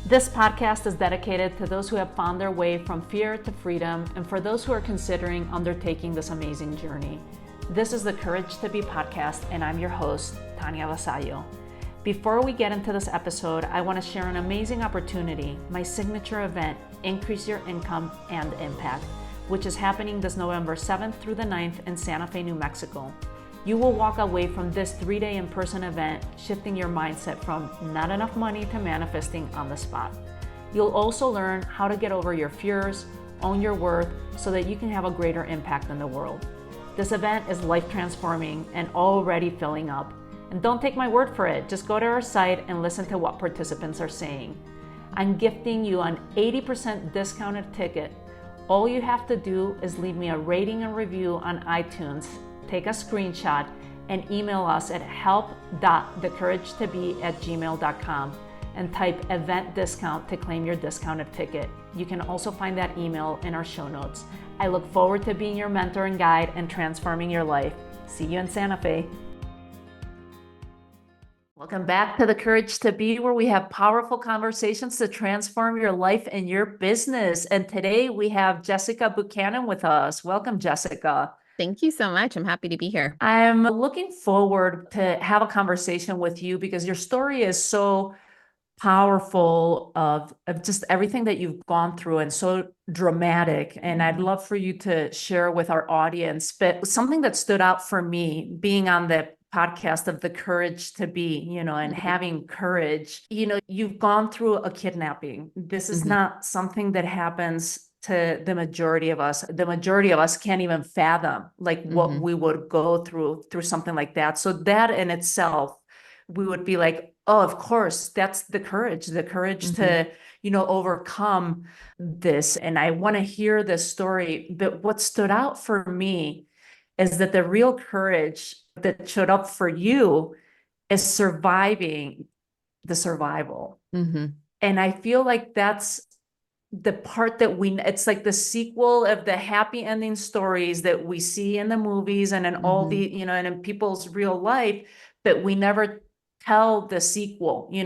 This podcast is dedicated to those who have found their way from fear to freedom and for those who are considering undertaking this amazing journey. This is the Courage to Be podcast, and I'm your host, Tanya Vasallo. Before we get into this episode, I want to share an amazing opportunity, my signature event, Increase Your Income and Impact, which is happening this November 7th through the 9th in Santa Fe, New Mexico. You will walk away from this 3-day in-person event shifting your mindset from not enough money to manifesting on the spot. You'll also learn how to get over your fears, own your worth, so that you can have a greater impact in the world. This event is life-transforming and already filling up. And don't take my word for it, just go to our site and listen to what participants are saying. I'm gifting you an 80% discounted ticket. All you have to do is leave me a rating and review on iTunes. Take a screenshot and email us at help.thecouragetobe@gmail.com and type event discount to claim your discounted ticket. You can also find that email in our show notes. I look forward to being your mentor and guide and transforming your life. See you in Santa Fe. Welcome back to the Courage to Be, where we have powerful conversations to transform your life and your business. And today we have Jessica Buchanan with us. Welcome, Jessica. Thank you so much. I'm happy to be here. I'm looking forward to have a conversation with you because your story is so powerful of just everything that you've gone through and so dramatic. And I'd love for you to share with our audience. But something that stood out for me being on the podcast of the Courage to Be, and having courage, you've gone through a kidnapping. This is not something that happens to the majority of us. The majority of us can't even fathom what we would go through something like that. So that in itself, we would be like, oh, of course, that's the courage to, overcome this. And I want to hear this story. But what stood out for me is that the real courage that showed up for you is surviving the survival. And I feel like that's the part that it's like the sequel of the happy ending stories that we see in the movies and in all the, and in people's real life, but we never tell the sequel, we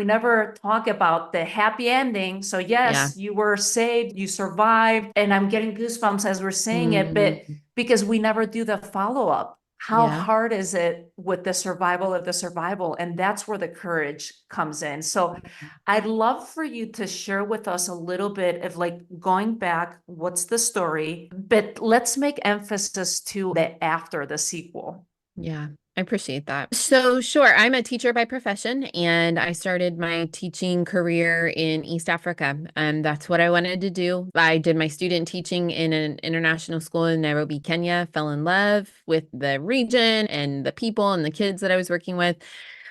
never talk about the happy ending. So yes, you were saved, you survived, and I'm getting goosebumps as we're saying it, but because we never do the follow-up. How hard is it with the survival of the survival? And that's where the courage comes in. So I'd love for you to share with us a little bit of going back, what's the story, but let's make emphasis to the after the sequel. Yeah, I appreciate that. So sure, I'm a teacher by profession, and I started my teaching career in East Africa. And that's what I wanted to do. I did my student teaching in an international school in Nairobi, Kenya, fell in love with the region and the people and the kids that I was working with.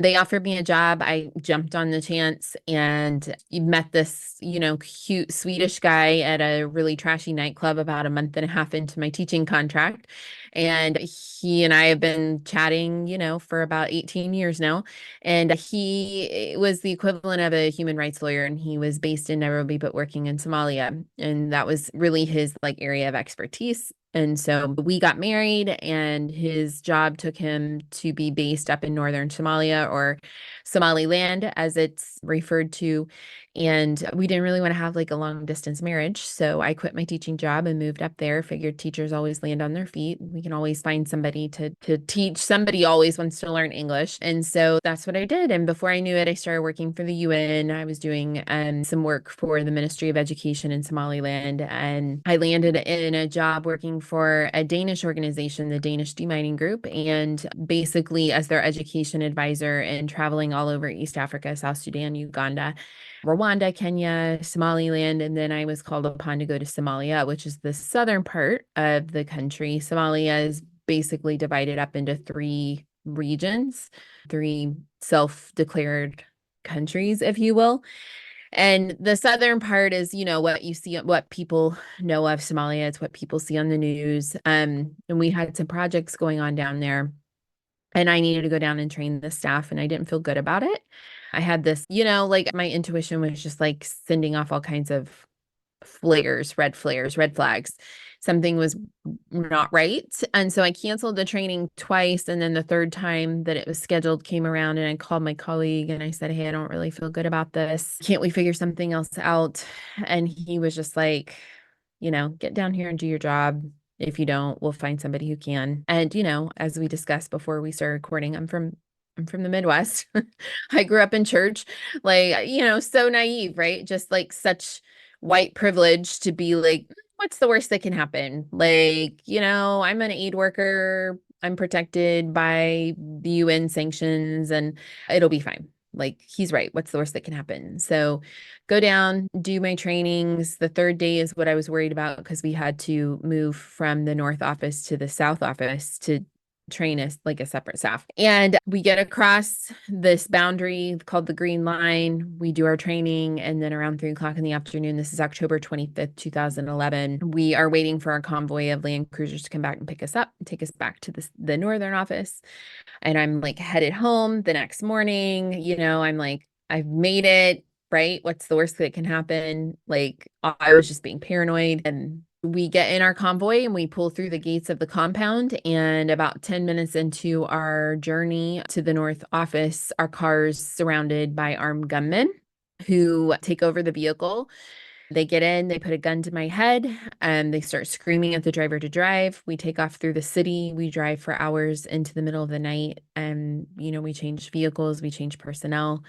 They offered me a job. I jumped on the chance and met this, cute Swedish guy at a really trashy nightclub about a month and a half into my teaching contract. And he and I have been chatting, for about 18 years now. And he was the equivalent of a human rights lawyer, and he was based in Nairobi, but working in Somalia. And that was really his area of expertise. And so we got married, and his job took him to be based up in northern Somalia, or Somaliland as it's referred to. And we didn't really want to have a long distance marriage. So I quit my teaching job and moved up there. Figured teachers always land on their feet. We can always find somebody to teach. Somebody always wants to learn English. And so that's what I did. And before I knew it, I started working for the UN. I was doing some work for the Ministry of Education in Somaliland. And I landed in a job working for a Danish organization, the Danish Demining Group, and basically as their education advisor, and traveling all over East Africa, South Sudan, Uganda, Rwanda, Kenya, Somaliland, and then I was called upon to go to Somalia, which is the southern part of the country. Somalia is basically divided up into 3 regions, 3 self-declared countries, if you will. And the southern part is, what you see, what people know of Somalia. It's what people see on the news. And we had some projects going on down there, and I needed to go down and train the staff, and I didn't feel good about it. I had this, my intuition was just sending off all kinds of red flares, red flags. Something was not right. And so I canceled the training twice. And then the third time that it was scheduled came around and I called my colleague and I said, hey, I don't really feel good about this. Can't we figure something else out? And he was just like, get down here and do your job. If you don't, we'll find somebody who can. And, as we discussed before we started recording, I'm from the Midwest. I grew up in church, like, so naive, right? Just like such white privilege to be like, what's the worst that can happen? Like, I'm an aid worker. I'm protected by the UN sanctions and it'll be fine. Like, he's right. What's the worst that can happen? So go down, do my trainings. The third day is what I was worried about because we had to move from the North office to the South office to train as like a separate staff. And we get across this boundary called the Green Line. We do our training. And then around 3 o'clock in the afternoon, this is October 25th, 2011, we are waiting for our convoy of land cruisers to come back and pick us up and take us back to the northern office. And I'm like headed home the next morning. I'm like, I've made it, right? What's the worst that can happen? Like, I was just being paranoid. And we get in our convoy and we pull through the gates of the compound. And about 10 minutes into our journey to the North office, our car's surrounded by armed gunmen who take over the vehicle. They get in, they put a gun to my head, and they start screaming at the driver to drive. We take off through the city. We drive for hours into the middle of the night. And, we change vehicles, we change personnel.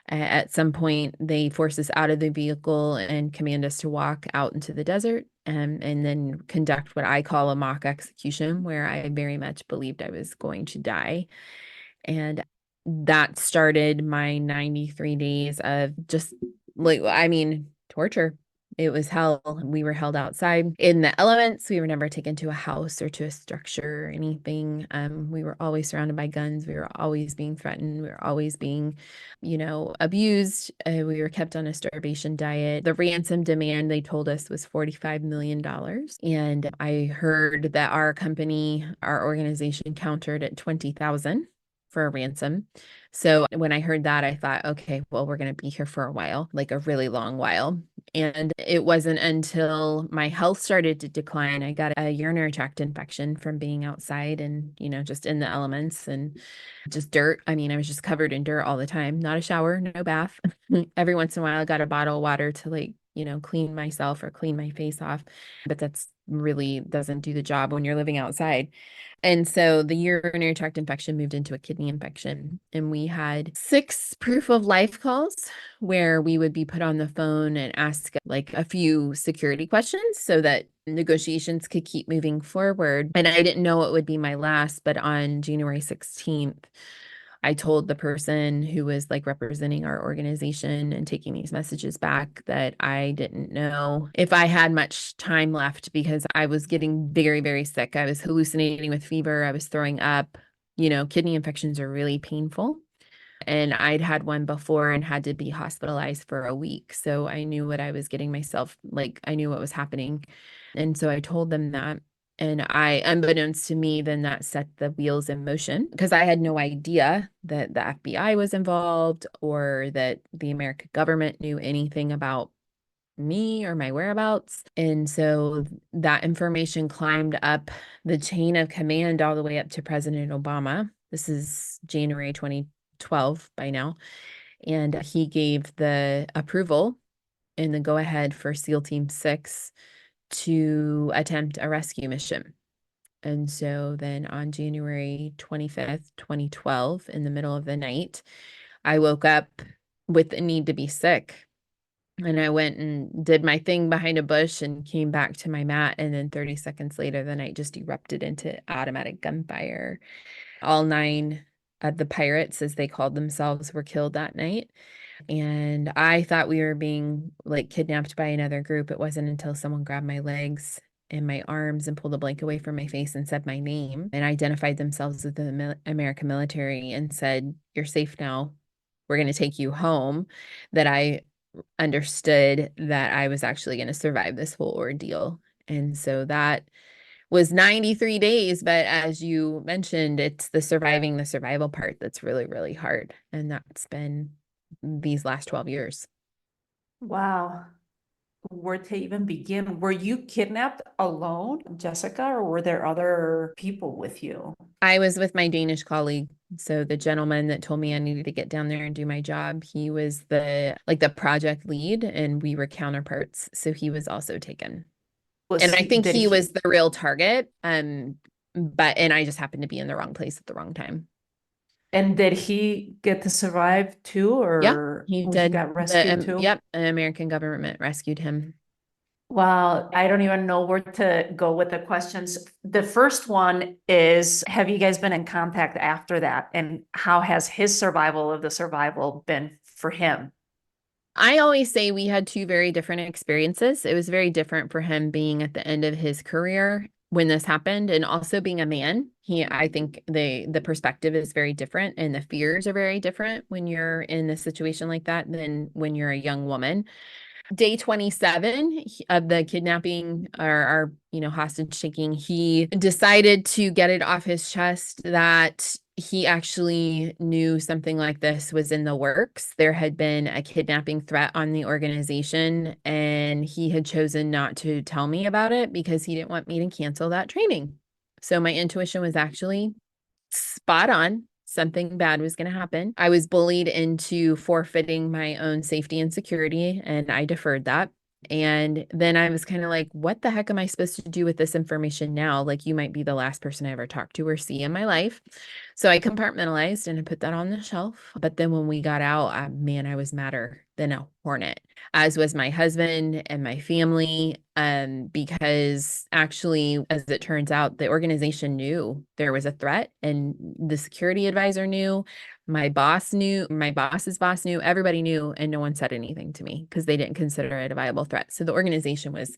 At some point, they force us out of the vehicle and command us to walk out into the desert and then conduct what I call a mock execution, where I very much believed I was going to die. And that started my 93 days of just torture. It was hell. We were held outside in the elements. We were never taken to a house or to a structure or anything. We were always surrounded by guns. We were always being threatened. We were always being, abused. We were kept on a starvation diet. The ransom demand, they told us, was $45 million. And I heard that our company, our organization countered at 20,000 for a ransom. So when I heard that, I thought, okay, well, we're going to be here for a while, like a really long while. And it wasn't until my health started to decline. I got a urinary tract infection from being outside and, just in the elements and just dirt. I mean, I was just covered in dirt all the time, not a shower, no bath. Every once in a while, I got a bottle of water to clean myself or clean my face off. But that's really doesn't do the job when you're living outside. And so the urinary tract infection moved into a kidney infection. And we had 6 proof of life calls where we would be put on the phone and ask like a few security questions so that negotiations could keep moving forward. And I didn't know it would be my last, but on January 16th, I told the person who was like representing our organization and taking these messages back that I didn't know if I had much time left because I was getting very, very sick. I was hallucinating with fever. I was throwing up. Kidney infections are really painful. And I'd had one before and had to be hospitalized for a week. So I knew what I was getting myself, like I knew what was happening. And so I told them that. And unbeknownst to me, then that set the wheels in motion because I had no idea that the FBI was involved or that the American government knew anything about me or my whereabouts. And so that information climbed up the chain of command all the way up to President Obama. This is January 2012 by now. And he gave the approval and the go ahead for SEAL Team 6 to attempt a rescue mission. And so then on January 25th, 2012, in the middle of the night, I woke up with the need to be sick. And I went and did my thing behind a bush and came back to my mat. And then 30 seconds later, the night just erupted into automatic gunfire. All 9 of the pirates, as they called themselves, were killed that night. And I thought we were being like kidnapped by another group. It wasn't until someone grabbed my legs and my arms and pulled a blanket away from my face and said my name and identified themselves as the American military and said, "You're safe now. We're going to take you home," that I understood that I was actually going to survive this whole ordeal. And so that was 93 days. But as you mentioned, it's the survival part that's really, really hard. And that's been these last 12 years. Wow. where to even begin. Were you kidnapped alone, Jessica, or were there other people with you? I was with my Danish colleague. So the gentleman that told me I needed to get down there and do my job, he was the project lead and we were counterparts. So he was also taken. Was And I he, think did he he, was the real target. And I just happened to be in the wrong place at the wrong time. and did he get to survive too, Yeah, or he he did. got rescued too? Yep, the American government rescued him. Well, I don't even know where to go with the questions. The first one is, have you guys been in contact after that? And how has his survival of the survival been for him? I always say we had two very different experiences. It was very different for him being at the end of his career when this happened and also being a man. I think the perspective is very different and the fears are very different when you're in a situation like that than when you're a young woman. Day 27 of the kidnapping or hostage taking, he decided to get it off his chest that he actually knew something like this was in the works. There had been a kidnapping threat on the organization, and he had chosen not to tell me about it because he didn't want me to cancel that training. So my intuition was actually spot on. Something bad was going to happen. I was bullied into forfeiting my own safety and security, and I deferred that. And then I was kind of like, what the heck am I supposed to do with this information now? Like, you might be the last person I ever talk to or see in my life. So I compartmentalized and I put that on the shelf. But then when we got out, man, I was madder than a hornet, as was my husband and my family. Because actually, as it turns out, the organization knew there was a threat, and the security advisor knew, my boss knew, my boss's boss knew, everybody knew, and no one said anything to me because they didn't consider it a viable threat. So the organization was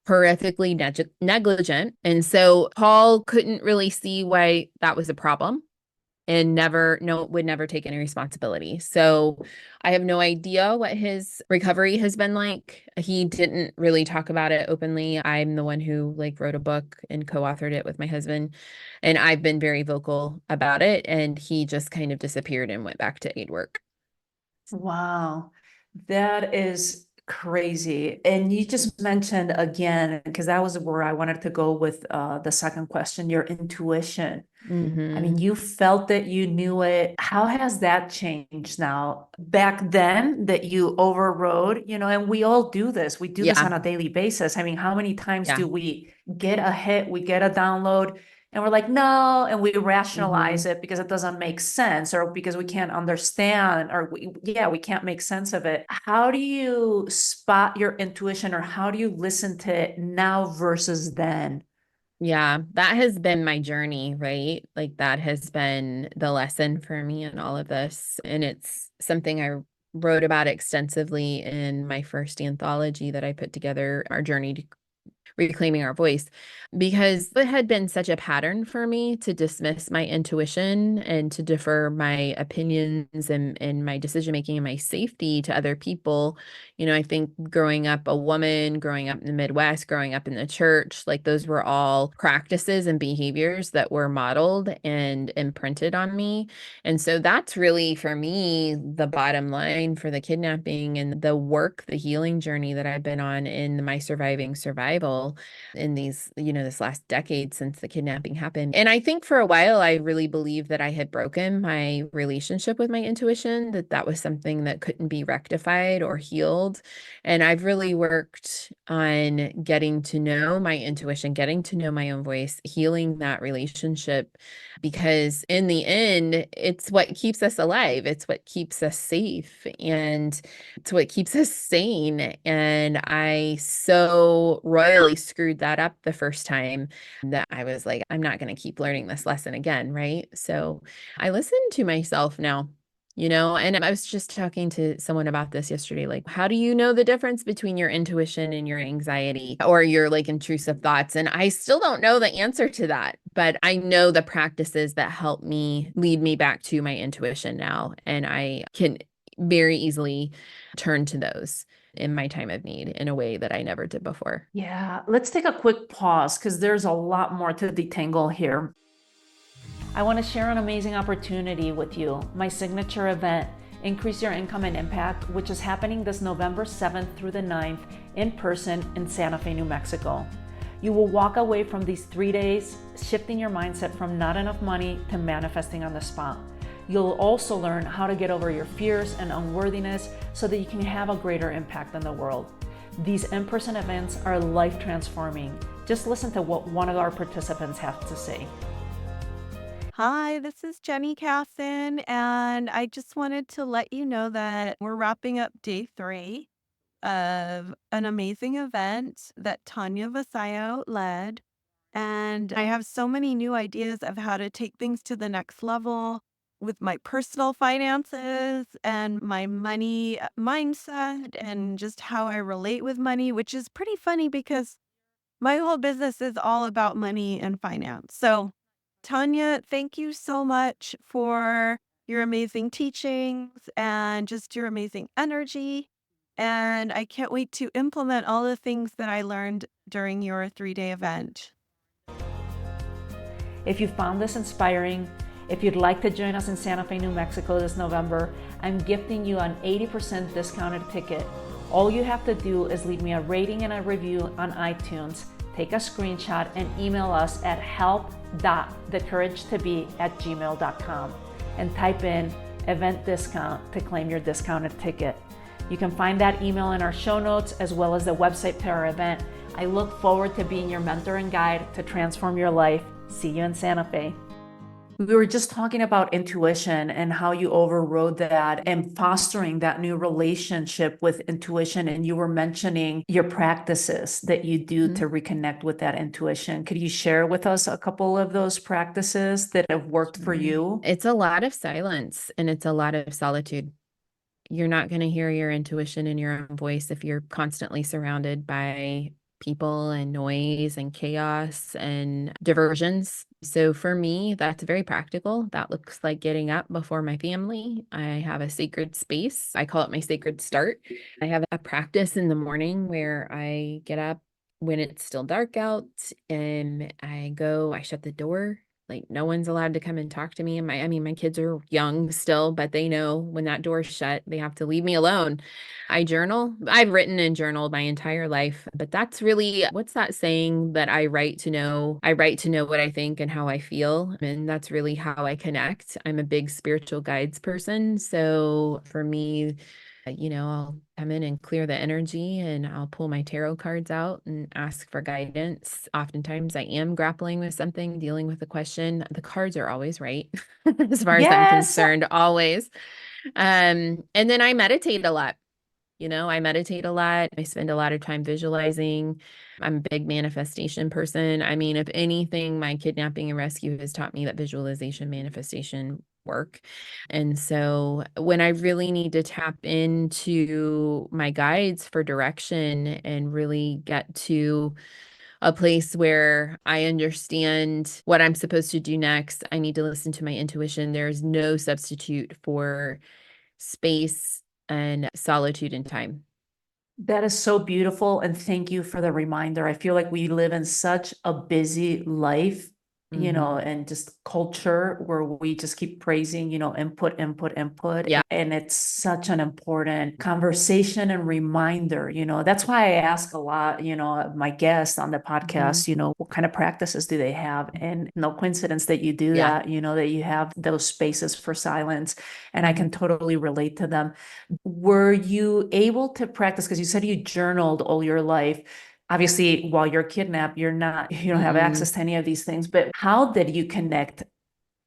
horrifically negligent. And so Paul couldn't really see why that was a problem and would never take any responsibility. So I have no idea what his recovery has been like. He didn't really talk about it openly. I'm the one who wrote a book and co-authored it with my husband, and I've been very vocal about it, and he just kind of disappeared and went back to aid work. Wow, that is crazy. And you just mentioned again, because that was where I wanted to go with the second question, your intuition. I mean, Mm-hmm. you felt that you knew it. How has that changed now? Back then that you overrode, and we all do this. We do this Yeah. on a daily basis. I mean, how many times Yeah. do we get a hit, we get a download, and we're like, no, and we Mm-hmm. rationalize it because it doesn't make sense or because we can't understand or we can't make sense of it. How do you spot your intuition or how do you listen to it now versus then? Yeah, that has been my journey, right? Like that has been the lesson for me in all of this. And it's something I wrote about extensively in my first anthology that I put together, Our Journey to Reclaiming Our Voice, because it had been such a pattern for me to dismiss my intuition and to defer my opinions and my decision making and my safety to other people. I think growing up a woman, growing up in the Midwest, growing up in the church, like those were all practices and behaviors that were modeled and imprinted on me. And so that's really for me the bottom line for the kidnapping and the work, the healing journey that I've been on in my surviving survival in this last decade since the kidnapping happened. And I think for a while, I really believed that I had broken my relationship with my intuition, that was something that couldn't be rectified or healed. And I've really worked on getting to know my intuition, getting to know my own voice, healing that relationship, because in the end, it's what keeps us alive. It's what keeps us safe. And it's what keeps us sane. And I so royally screwed that up the first time that I was like, I'm not going to keep learning this lesson again. Right. So I listen to myself now. And I was just talking to someone about this yesterday. Like, how do you know the difference between your intuition and your anxiety or your intrusive thoughts? And I still don't know the answer to that, but I know the practices that help me lead me back to my intuition now. And I can very easily turn to those in my time of need in a way that I never did before. Yeah, let's take a quick pause because there's a lot more to detangle here. I want to share an amazing opportunity with you, my signature event. Increase Your Income and Impact, which is happening this November 7th through the 9th in person in Santa Fe, New Mexico. You will walk away from these 3 days shifting your mindset from not enough money to manifesting on the spot. You'll also learn how to get over your fears and unworthiness so that you can have a greater impact in the world. These in-person events are life transforming. Just listen to what one of our participants has to say. Hi, this is Jenny Casson, and I just wanted to let you know that we're wrapping up day 3 of an amazing event that Tanya Vasayo led. And I have so many new ideas of how to take things to the next level with my personal finances and my money mindset and just how I relate with money, which is pretty funny because my whole business is all about money and finance. So, Tanya, thank you so much for your amazing teachings and just your amazing energy. And I can't wait to implement all the things that I learned during your 3-day event. If you found this inspiring, if you'd like to join us in Santa Fe, New Mexico this November, I'm gifting you an 80% discounted ticket. All you have to do is leave me a rating and a review on iTunes, take a screenshot, and email us at help.thecouragetobe@gmail.com and type in event discount to claim your discounted ticket. You can find that email in our show notes as well as the website to our event. I look forward to being your mentor and guide to transform your life. See you in Santa Fe. We were just talking about intuition and how you overrode that and fostering that new relationship with intuition. And you were mentioning your practices that you do to reconnect with that intuition. Could you share with us a couple of those practices that have worked for you? It's a lot of silence and it's a lot of solitude. You're not going to hear your intuition in your own voice if you're constantly surrounded by people and noise and chaos and diversions. So for me, that's very practical. That looks like getting up before my family. I have a sacred space. I call it my sacred start. I have a practice in the morning where I get up when it's still dark out and I shut the door. Like no one's allowed to come and talk to me. And my kids are young still, but they know when that door's shut, they have to leave me alone. I journal. I've written and journaled my entire life, but that's really, what's that saying that I write to know? I write to know what I think and how I feel. And that's really how I connect. I'm a big spiritual guides person. So for me, I'll come in and clear the energy and I'll pull my tarot cards out and ask for guidance. Oftentimes I am grappling with something, dealing with a question. The cards are always right, as far as I'm concerned, always. And then I meditate a lot. I meditate a lot. I spend a lot of time visualizing. I'm a big manifestation person. If anything, my kidnapping and rescue has taught me that visualization, manifestation work. And so when I really need to tap into my guides for direction and really get to a place where I understand what I'm supposed to do next, I need to listen to my intuition. There's no substitute for space and solitude and time. That is so beautiful. And thank you for the reminder. I feel like we live in such a busy life, and just culture where we just keep praising, input, input, input. Yeah. And it's such an important conversation and reminder, that's why I ask a lot, of my guests on the podcast, what kind of practices do they have? And no coincidence that you do that, that you have those spaces for silence. And I can totally relate to them. Were you able to practice, because you said you journaled all your life? Obviously, while you're kidnapped, you don't have access to any of these things, but how did you connect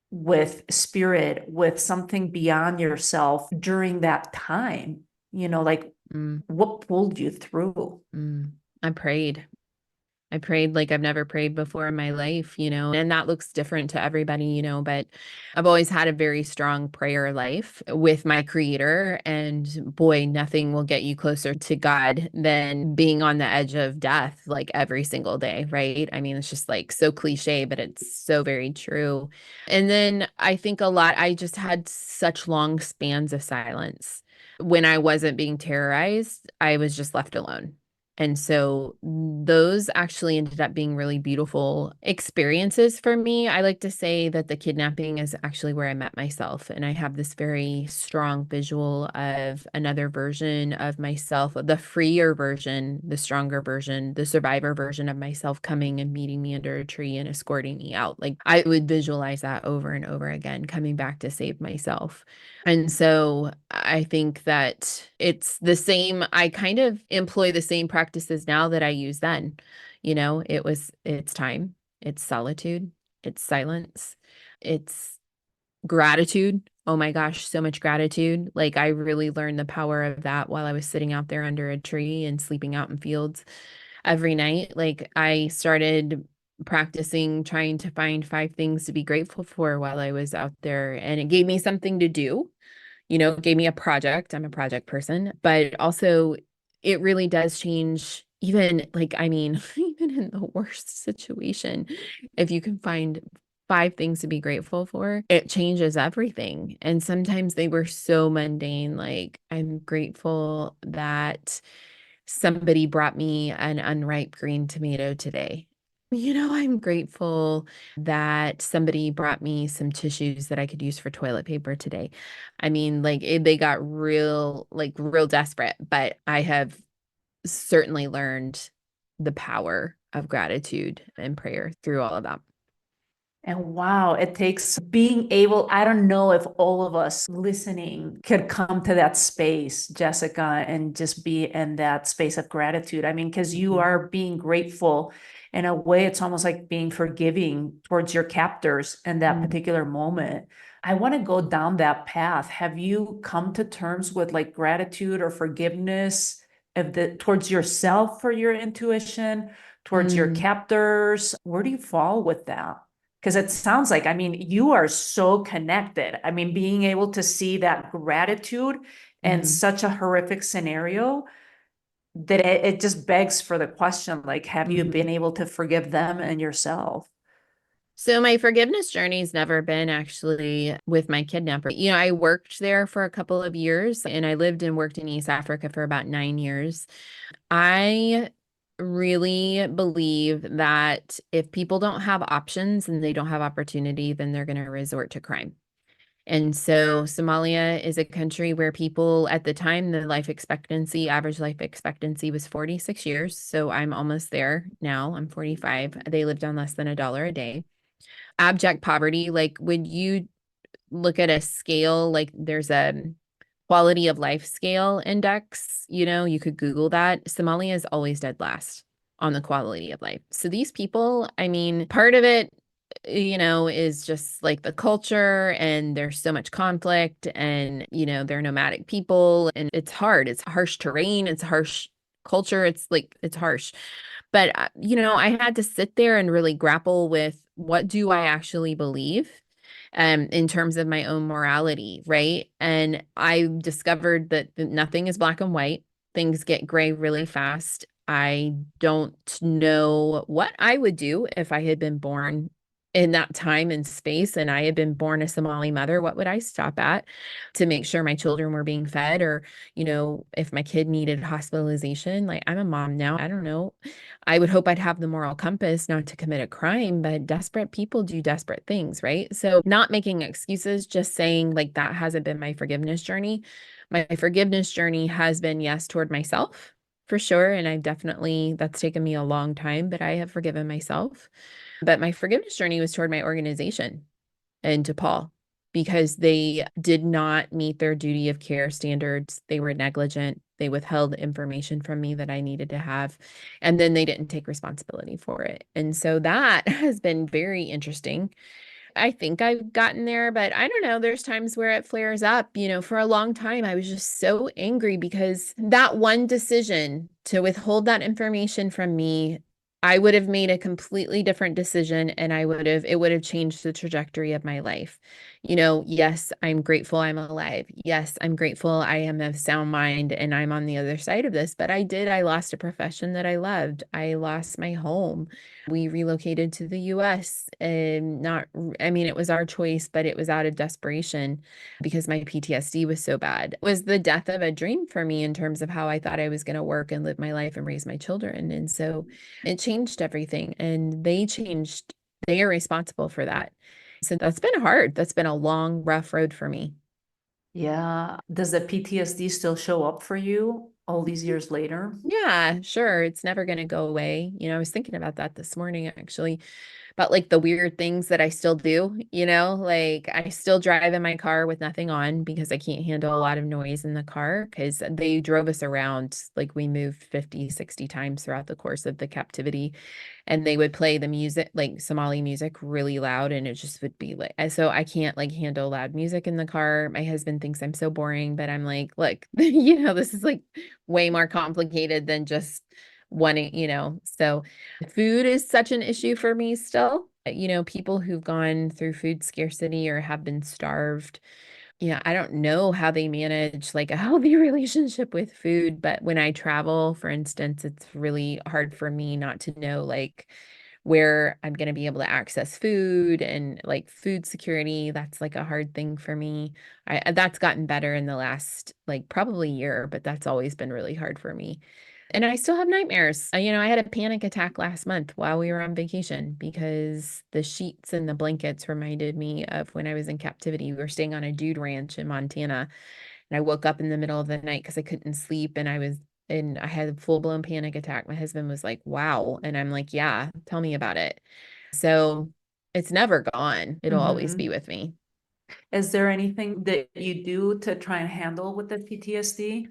with spirit, with something beyond yourself during that time? What pulled you through? I prayed. I prayed like I've never prayed before in my life, and that looks different to everybody, but I've always had a very strong prayer life with my creator. And boy, nothing will get you closer to God than being on the edge of death, like every single day, right? It's just like so cliche, but it's so very true. And then I think I just had such long spans of silence. When I wasn't being terrorized, I was just left alone. And so those actually ended up being really beautiful experiences for me. I like to say that the kidnapping is actually where I met myself. And I have this very strong visual of another version of myself, the freer version, the stronger version, the survivor version of myself coming and meeting me under a tree and escorting me out. Like I would visualize that over and over again, coming back to save myself. And so I think that it's the same. I kind of employ the same practices now that I use then. It's time, it's solitude, it's silence, it's gratitude. Oh my gosh, so much gratitude. Like I really learned the power of that while I was sitting out there under a tree and sleeping out in fields every night. Like I started practicing trying to find 5 things to be grateful for while I was out there, and it gave me something to do, gave me a project. I'm a project person, but also it really does change even like, I mean, even in the worst situation, if you can find 5 things to be grateful for, it changes everything. And sometimes they were so mundane. Like, I'm grateful that somebody brought me an unripe green tomato today. I'm grateful that somebody brought me some tissues that I could use for toilet paper today. I mean, like they got real desperate, but I have certainly learned the power of gratitude and prayer through all of that. And wow, it takes being able, I don't know if all of us listening could come to that space, Jessica, and just be in that space of gratitude. I mean, because you are being grateful in a way, it's almost like being forgiving towards your captors in that particular moment. I want to go down that path. Have you come to terms with like gratitude or forgiveness towards yourself for your intuition, towards your captors? Where do you fall with that? Because it sounds like, I mean, you are so connected. I mean, being able to see that gratitude in such a horrific scenario that it just begs for the question, like, have you been able to forgive them and yourself? So my forgiveness journey's never been actually with my kidnapper. I worked there for a couple of years and I lived and worked in East Africa for about 9 years. I really believe that if people don't have options and they don't have opportunity, then they're going to resort to crime. And so Somalia is a country where people at the time, the average life expectancy was 46 years. So I'm almost there now. I'm 45. They lived on less than $1 a day. Abject poverty, like when you look at a scale, like there's a quality of life scale index, you could Google that. Somalia is always dead last on the quality of life. So these people, I mean, part of it, is just like the culture, and there's so much conflict, and, they're nomadic people, and it's hard. It's harsh terrain. It's harsh culture. It's harsh. But, I had to sit there and really grapple with, what do I actually believe in terms of my own morality, right? And I discovered that nothing is black and white. Things get gray really fast. I don't know what I would do if I had been born in that time and space and I had been born a Somali mother. What would I stop at to make sure my children were being fed? Or, if my kid needed hospitalization, like I'm a mom now, I don't know. I would hope I'd have the moral compass not to commit a crime, but desperate people do desperate things, right? So not making excuses, just saying like that hasn't been my forgiveness journey. My forgiveness journey has been, yes, toward myself for sure. And that's taken me a long time, but I have forgiven myself. But my forgiveness journey was toward my organization and to Paul, because they did not meet their duty of care standards. They were negligent. They withheld information from me that I needed to have. And then they didn't take responsibility for it. And so that has been very interesting. I think I've gotten there, but I don't know. There's times where it flares up. For a long time, I was just so angry because that one decision to withhold that information from me I would have made a completely different decision and it would have changed the trajectory of my life. Yes, I'm grateful I'm alive. Yes, I'm grateful I am of sound mind and I'm on the other side of this, but I lost a profession that I loved. I lost my home. We relocated to the US and I mean, it was our choice, but it was out of desperation because my PTSD was so bad. It was the death of a dream for me in terms of how I thought I was going to work and live my life and raise my children. And so it changed everything and they are responsible for that. So that's been hard. That's been a long, rough road for me. Yeah. Does the PTSD still show up for you all these years later? Yeah, sure. It's never going to go away. I was thinking about that this morning, actually, about like the weird things that I still do, like I still drive in my car with nothing on because I can't handle a lot of noise in the car because they drove us around. Like we moved 50, 60 times throughout the course of the captivity. And they would play the music, like Somali music, really loud, and it just would be like, so I can't like handle loud music in the car. My husband thinks I'm so boring, but I'm like, look, this is like way more complicated than just wanting, so food is such an issue for me still. People who've gone through food scarcity or have been starved, I don't know how they manage like a healthy relationship with food, but when I travel, for instance, it's really hard for me not to know like where I'm going to be able to access food and like food security. That's like a hard thing for me. That's gotten better in the last like probably year, but that's always been really hard for me. And I still have nightmares. I had a panic attack last month while we were on vacation because the sheets and the blankets reminded me of when I was in captivity. We were staying on a dude ranch in Montana, and I woke up in the middle of the night because I couldn't sleep and I had a full-blown panic attack. My husband was like, "Wow." And I'm like, "Yeah, tell me about it." So it's never gone. It'll always be Mhm. with me. Is there anything that you do to try and handle with the PTSD?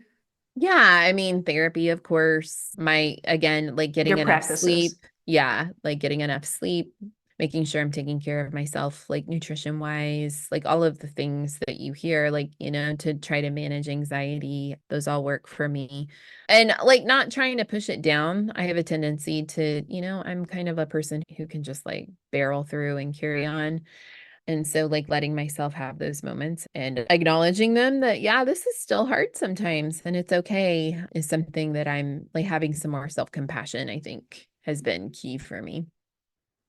Yeah, I mean, therapy, of course. Again, like getting Your enough sleep. practices? Yeah, like getting enough sleep, making sure I'm taking care of myself, like nutrition wise, like all of the things that you hear, like, to try to manage anxiety. Those all work for me. And like not trying to push it down. I have a tendency to, I'm kind of a person who can just like barrel through and carry on. And so, like, letting myself have those moments and acknowledging them that, yeah, this is still hard sometimes and it's okay is something that I'm like having some more self compassion, I think has been key for me.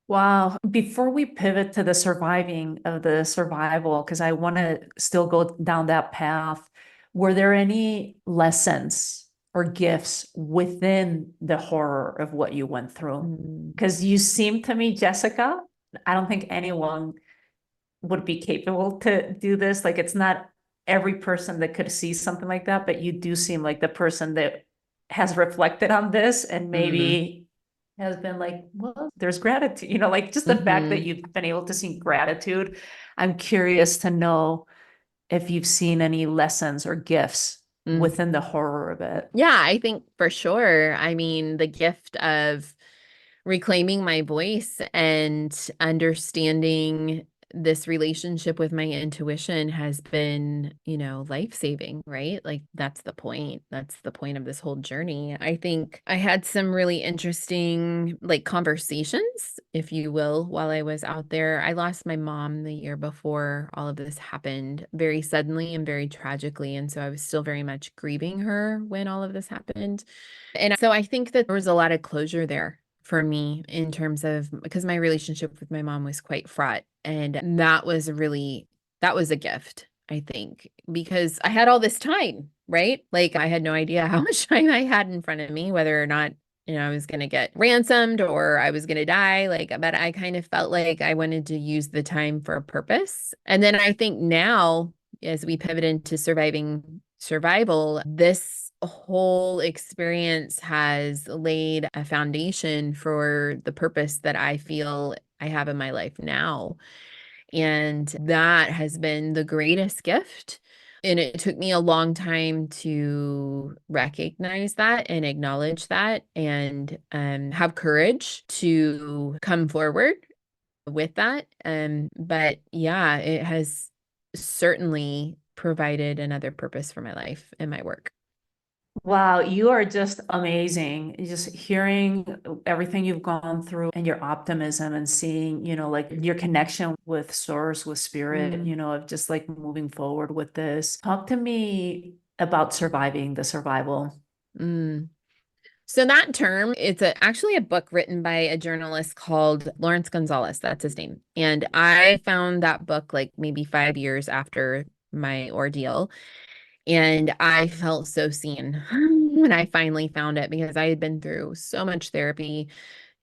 Wow. Before we pivot to the surviving of the survival, because I want to still go down that path, were there any lessons or gifts within the horror of what you went through? Mm, Because you seem to me, Jessica, I don't think anyone would be capable to do this. Like, it's not every person that could see something like that, but you do seem like the person that has reflected on this and mm, maybe has been like, well, there's gratitude, like just the fact that mm, you've been able to see gratitude. I'm curious to know if you've seen any lessons or gifts mm. within the horror of it. Yeah, I think for sure. I mean, the gift of reclaiming my voice and understanding this relationship with my intuition has been, life-saving, right? Like that's the point. That's the point of this whole journey. I think I had some really interesting like conversations, if you will, while I was out there. I lost my mom the year before all of this happened very suddenly and very tragically. And so I was still very much grieving her when all of this happened. And so I think that there was a lot of closure there for me in terms of because my relationship with my mom was quite fraught. And that was a gift, I think, because I had all this time, right? Like I had no idea how much time I had in front of me, whether or not, I was going to get ransomed or I was going to die. Like, but I kind of felt like I wanted to use the time for a purpose. And then I think now, as we pivot into survival, this whole experience has laid a foundation for the purpose that I feel I have in my life now. And that has been the greatest gift. And it took me a long time to recognize that and acknowledge that and have courage to come forward with that. But yeah, it has certainly provided another purpose for my life and my work. Wow, you are just amazing. Just hearing everything you've gone through and your optimism and seeing, like your connection with source, with spirit, Mm, of just like moving forward with this. Talk to me about surviving the survival. mm. So that term, it's actually a book written by a journalist called Lawrence Gonzalez. That's his name. And I found that book like maybe 5 years after my ordeal. And I felt so seen when I finally found it because I had been through so much therapy,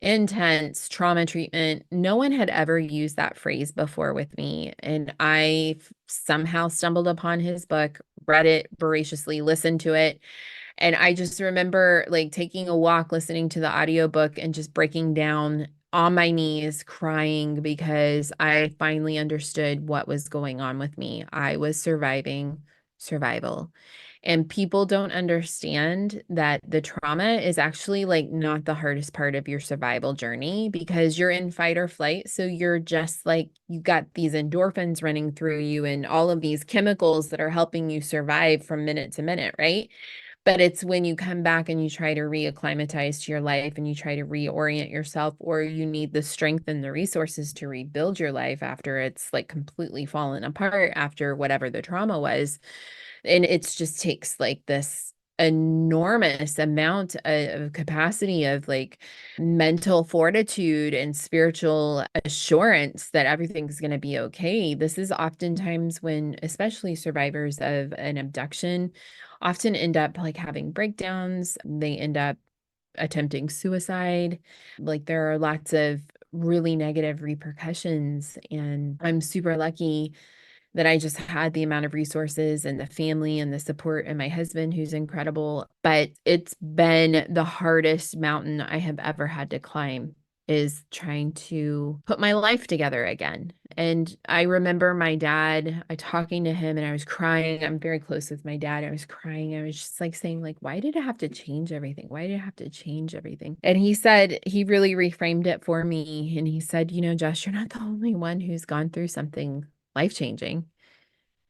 intense trauma treatment. No one had ever used that phrase before with me. And I somehow stumbled upon his book, read it voraciously, listened to it. And I just remember like taking a walk, listening to the audiobook and just breaking down on my knees, crying because I finally understood what was going on with me. I was surviving survival. And people don't understand that the trauma is actually like not the hardest part of your survival journey because you're in fight or flight. So you're just like, you got these endorphins running through you and all of these chemicals that are helping you survive from minute to minute, right? But it's when you come back and you try to reacclimatize to your life and you try to reorient yourself, or you need the strength and the resources to rebuild your life after it's like completely fallen apart after whatever the trauma was. And it's just takes like this enormous amount of capacity of like mental fortitude and spiritual assurance that everything's going to be okay. This is oftentimes when, especially survivors of an abduction, often end up like having breakdowns. They end up attempting suicide. Like there are lots of really negative repercussions. And I'm super lucky that I just had the amount of resources and the family and the support and my husband, who's incredible. But it's been the hardest mountain I have ever had to climb is trying to put my life together again. And I remember my dad, I talking to him and I was crying. I'm very close with my dad. I was crying. I was just like saying, like, why did it have to change everything? Why did it have to change everything? And he said, he really reframed it for me. And he said, Jess, you're not the only one who's gone through something life-changing,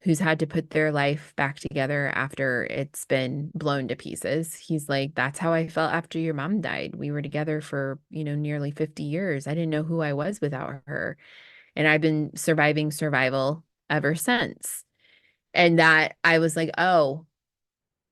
who's had to put their life back together after it's been blown to pieces. He's like, that's how I felt after your mom died. We were together for, nearly 50 years. I didn't know who I was without her. And I've been surviving survival ever since. And that I was like, oh,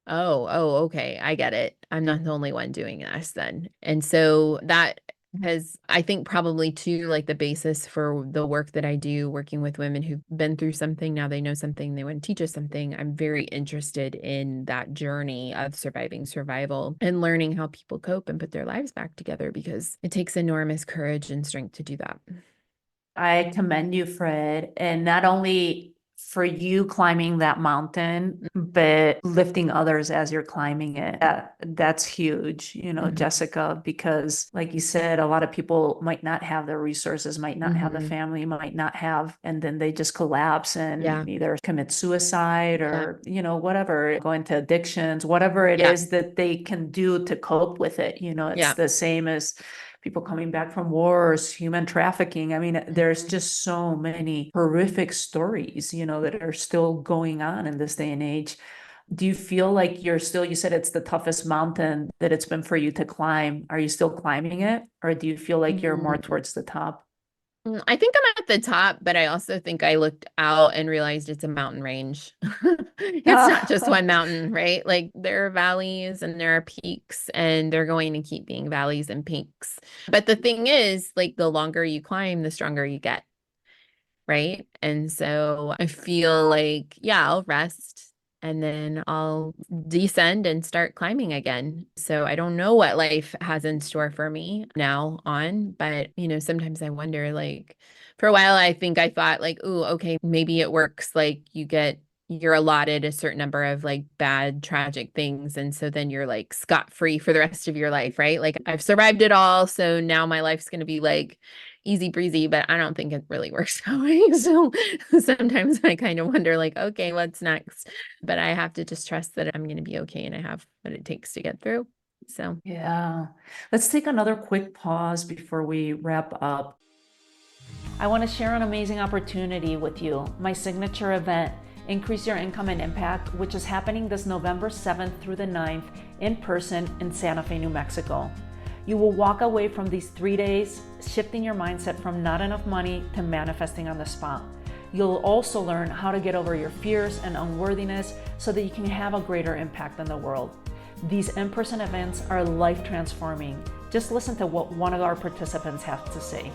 okay. I get it. I'm not the only one doing this then. And so that has, I think, probably too, like the basis for the work that I do, working with women who've been through something. Now they know something, they want to teach us something. I'm very interested in that journey of surviving survival and learning how people cope and put their lives back together because it takes enormous courage and strength to do that. I commend you, Fred, and not only for you climbing that mountain, but lifting others as you're climbing it. That's huge, Mhm. Jessica, because like you said, a lot of people might not have the resources, might not have the Mhm. family, might not have, and then they just collapse Yeah. and either commit suicide Yeah. or, whatever, go into addictions, whatever it Yeah. is that they can do to cope with it. It's Yeah. the same as people coming back from wars, human trafficking. I mean, there's Mhm. just so many horrific stories, that are still going on in this day and age. Do you feel like you said it's the toughest mountain that it's been for you to climb. Are you still climbing it? Or do you feel like you're more Mhm. towards the top? I think I'm at the top, but I also think I looked out and realized it's a mountain range. It's not just one mountain, right? Like there are valleys and there are peaks, and they're going to keep being valleys and peaks. But the thing is, like the longer you climb, the stronger you get, right? And so I feel like, yeah, I'll rest and then I'll descend and start climbing again. So I don't know what life has in store for me now on, but sometimes I wonder, like, for a while I think I thought like, oh, okay, maybe it works. Like you're allotted a certain number of like bad, tragic things. And so then you're like scot-free for the rest of your life, right? Like I've survived it all. So now my life's going to be like easy breezy, but I don't think it really works that way. So sometimes I kind of wonder, like, okay, what's next? But I have to just trust that I'm going to be okay and I have what it takes to get through. So, Yeah. Let's take another quick pause before we wrap up. I want to share an amazing opportunity with you, my signature event. Increase Your Income and Impact, which is happening this November 7th through the 9th in person in Santa Fe, New Mexico. You will walk away from these 3 days shifting your mindset from not enough money to manifesting on the spot. You'll also learn how to get over your fears and unworthiness so that you can have a greater impact on the world. These in-person events are life transforming. Just listen to what one of our participants has to say.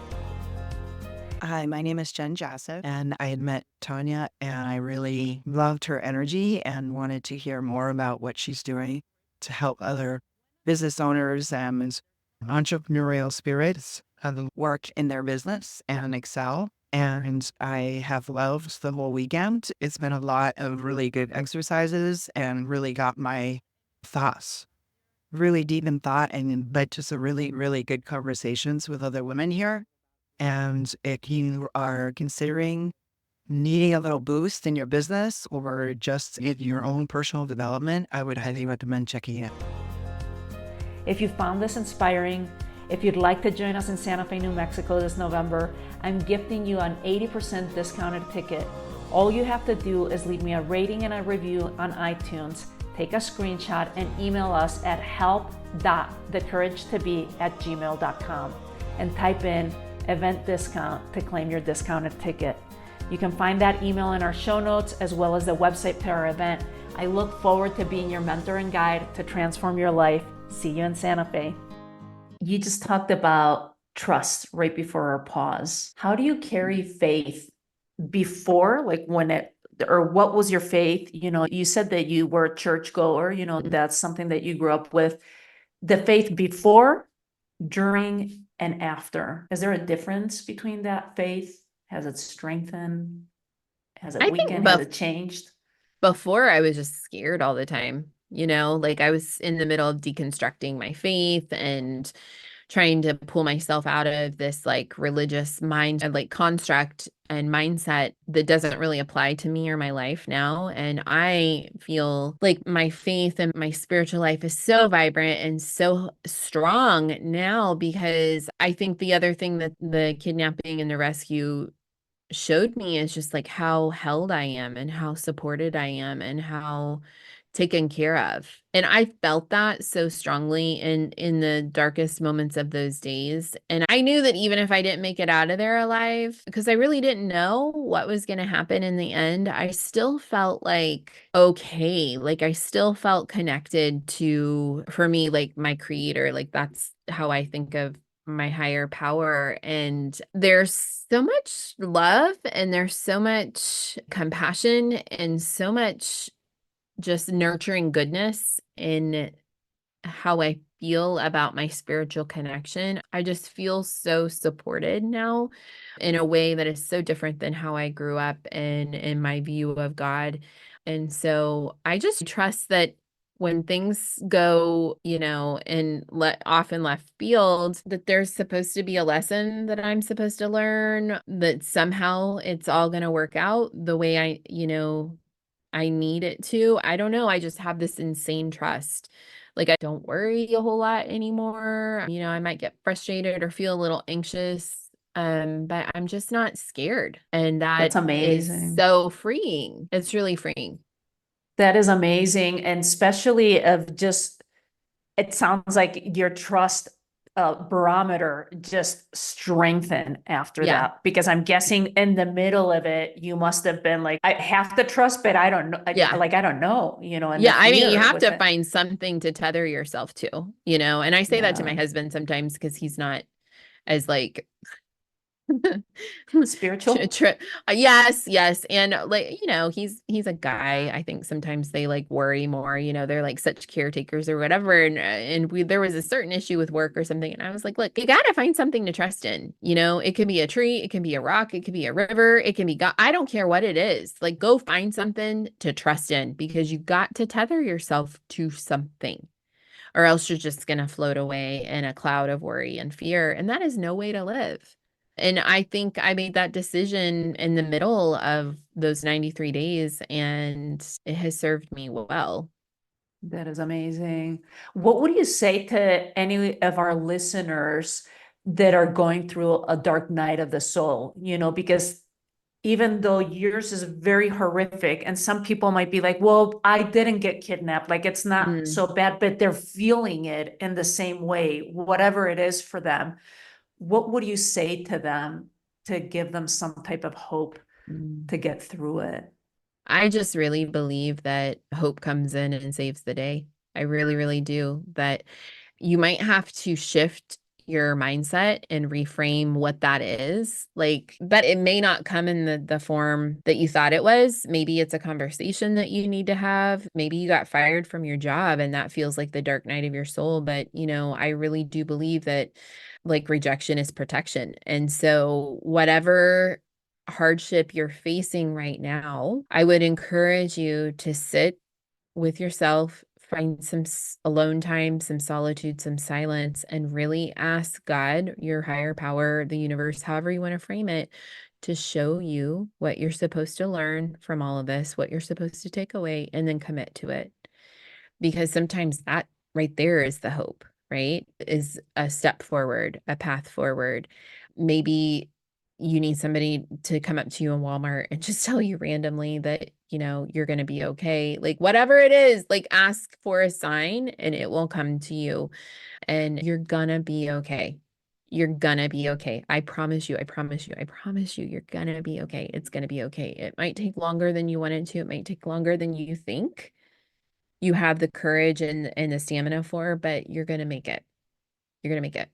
Hi, my name is Jen Jassif, and I had met Tanya, and I really loved her energy and wanted to hear more about what she's doing to help other business owners and entrepreneurial spirits work in their business and excel. And I have loved the whole weekend. It's been a lot of really good exercises and really got my thoughts really deep in thought and led to some really, really good conversations with other women here. And if you are considering needing a little boost in your business or just in your own personal development, I would highly recommend checking it. If you found this inspiring, if you'd like to join us in Santa Fe, New Mexico this November, I'm gifting you an 80% discounted ticket. All you have to do is leave me a rating and a review on iTunes, take a screenshot, and email us at help.thecouragetobe@gmail.com and type in event discount to claim your discounted ticket. You can find that email in our show notes as well as the website to our event. I look forward to being your mentor and guide to transform your life. See you in Santa Fe. You just talked about trust right before our pause. How do you carry faith before, like when it, or what was your faith? You know, you said that you were a churchgoer, you know, that's something that you grew up with. The faith before, during, and after. Is there a difference between that faith? Has it strengthened? Has it I think weakened? Has it changed? before I was just scared all the time, like I was in the middle of deconstructing my faith and trying to pull myself out of this like religious mind, like construct and mindset that doesn't really apply to me or my life now. And I feel like my faith and my spiritual life is so vibrant and so strong now, because I think the other thing that the kidnapping and the rescue showed me is just like how held I am and how supported I am and how taken care of. And I felt that so strongly in the darkest moments of those days. And I knew that even if I didn't make it out of there alive, because I really didn't know what was going to happen in the end, I still felt like okay, like I still felt connected to, for me, like my creator. Like that's how I think of my higher power. And there's so much love and there's so much compassion and so much just nurturing goodness in how I feel about my spiritual connection. I just feel so supported now in a way that is so different than how I grew up and in my view of God. And so I just trust that when things go, off in left field, that there's supposed to be a lesson that I'm supposed to learn, that somehow it's all going to work out the way I need it to. I don't know. I just have this insane trust. Like I don't worry a whole lot anymore. I might get frustrated or feel a little anxious, but I'm just not scared. And That's that is amazing. so freeing. It's really freeing. That is amazing. And especially of just, it sounds like your trust barometer just strengthened after Yeah. that, because I'm guessing in the middle of it, you must have been like, I have to trust, but I don't know. Yeah. I don't know, and Yeah. the I mean, you fear have with to it. find something to tether yourself to, and I say that to my Yeah. husband sometimes because he's not as like Spiritual. yes. And he's a guy. I think sometimes they like worry more, they're like such caretakers or whatever. And there was a certain issue with work or something. And I was like, look, you got to find something to trust in. It can be a tree, it can be a rock, it can be a river, it can be God. I don't care what it is. Like, go find something to trust in, because you got to tether yourself to something, or else you're just going to float away in a cloud of worry and fear. And that is no way to live. And I think I made that decision in the middle of those 93 days, and it has served me well. That is amazing. What would you say to any of our listeners that are going through a dark night of the soul? Because even though yours is very horrific, and some people might be like, well, I didn't get kidnapped, like it's not Mm, so bad, but they're feeling it in the same way, whatever it is for them. What would you say to them to give them some type of hope mm. to get through it? I just really believe that hope comes in and saves the day. I really, really do. That you might have to shift your mindset and reframe what that is. Like, but it may not come in the form that you thought it was. Maybe it's a conversation that you need to have. Maybe you got fired from your job and that feels like the dark night of your soul. But, I really do believe that like rejection is protection. And so whatever hardship you're facing right now, I would encourage you to sit with yourself, find some alone time, some solitude, some silence, and really ask God, your higher power, the universe, however you want to frame it, to show you what you're supposed to learn from all of this, what you're supposed to take away, and then commit to it. Because sometimes that right there is the hope, right? Is a step forward, a path forward. Maybe you need somebody to come up to you in Walmart and just tell you randomly that, you're going to be okay. Like whatever it is, like ask for a sign and it will come to you and you're going to be okay. You're going to be okay. I promise you. I promise you. I promise you. You're going to be okay. It's going to be okay. It might take longer than you wanted to. It might take longer than you think you have the courage and the stamina for, but you're going to make it. You're going to make it.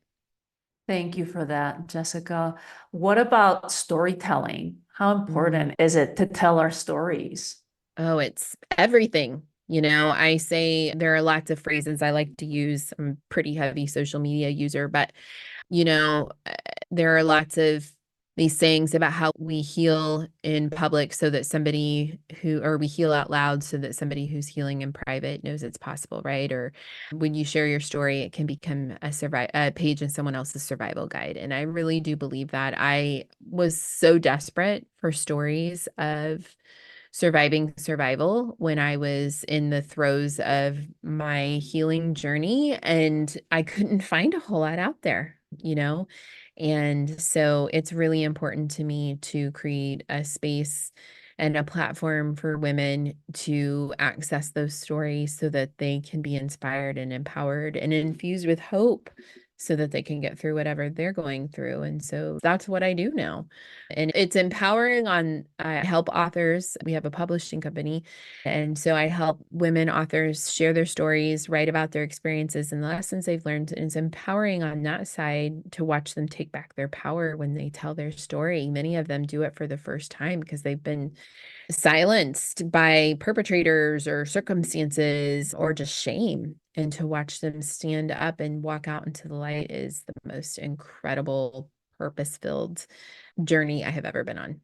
Thank you for that, Jessica. What about storytelling? How Mm. important is it to tell our stories? Oh, it's everything. I say there are lots of phrases I like to use. I'm a pretty heavy social media user, but you know, uh, there are lots of these sayings about how we heal in public so that or we heal out loud so that somebody who's healing in private knows it's possible, right? Or when you share your story, it can become a page in someone else's survival guide. And I really do believe that. I was so desperate for stories of surviving survival when I was in the throes of my healing journey, and I couldn't find a whole lot out there. And so it's really important to me to create a space and a platform for women to access those stories so that they can be inspired and empowered and infused with hope so that they can get through whatever they're going through. And so that's what I do now. And it's empowering I help authors. We have a publishing company. And so I help women authors share their stories, write about their experiences and the lessons they've learned. And it's empowering on that side to watch them take back their power when they tell their story. Many of them do it for the first time because they've been silenced by perpetrators or circumstances or just shame. And to watch them stand up and walk out into the light is the most incredible, purpose-filled journey I have ever been on.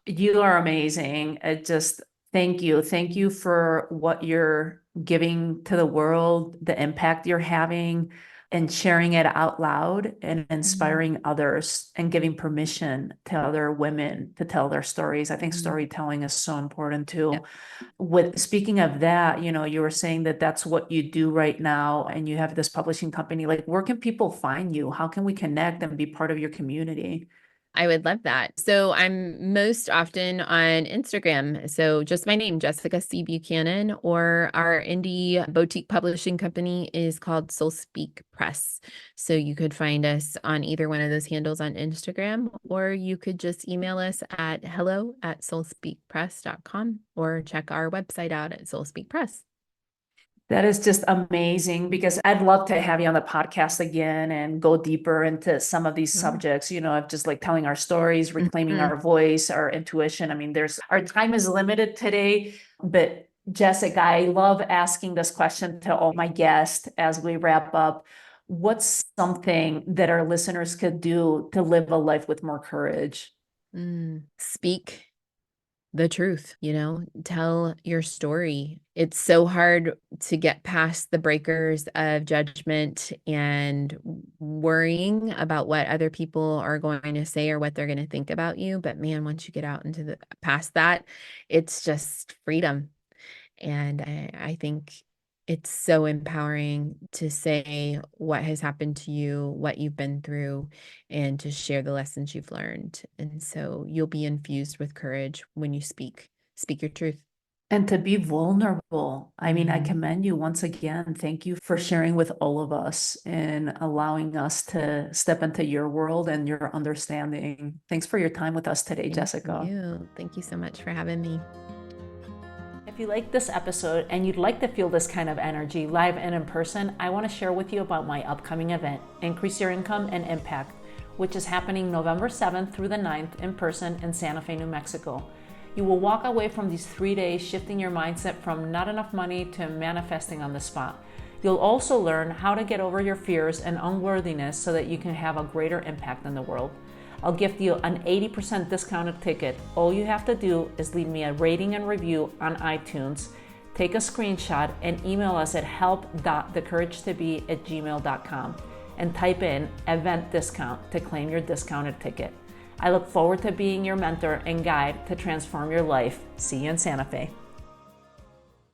You are amazing. It just, thank you. Thank you for what you're giving to the world, the impact you're having, and sharing it out loud and inspiring others and giving permission to other women to tell their stories. I think storytelling is so important too. Yeah. With speaking of that, you were saying that that's what you do right now and you have this publishing company. Like, where can people find you? How can we connect and be part of your community? I would love that. So I'm most often on Instagram. So just my name, Jessica C. Buchanan, or our indie boutique publishing company is called Soul Speak Press. So you could find us on either one of those handles on Instagram, or you could just email us at hello@soulspeakpress.com or check our website out at Soul Speak Press. That is just amazing because I'd love to have you on the podcast again and go deeper into some of these subjects, of just like telling our stories, reclaiming our voice, our intuition. I mean, our time is limited today, but Jessica, I love asking this question to all my guests as we wrap up. What's something that our listeners could do to live a life with more courage? Speak the truth, tell your story. It's so hard to get past the breakers of judgment and worrying about what other people are going to say or what they're going to think about you. But man, once you get out into past that, it's just freedom. And I think It's so empowering to say what has happened to you, what you've been through, and to share the lessons you've learned. And so you'll be infused with courage when you speak your truth. And to be vulnerable. I mean, I Mhm. commend you once again. Thank you for sharing with all of us and allowing us to step into your world and your understanding. Thanks for your time with us today, Jessica. Thank you so much for having me. If you like this episode and you'd like to feel this kind of energy live and in person, I want to share with you about my upcoming event, Increase Your Income and Impact, which is happening November 7th through the 9th in person in Santa Fe, New Mexico. You will walk away from these 3 days shifting your mindset from not enough money to manifesting on the spot. You'll also learn how to get over your fears and unworthiness so that you can have a greater impact in the world. I'll gift you an 80% discounted ticket. All you have to do is leave me a rating and review on iTunes, take a screenshot, and email us at help.thecouragetobe@gmail.com and type in event discount to claim your discounted ticket. I look forward to being your mentor and guide to transform your life. See you in Santa Fe.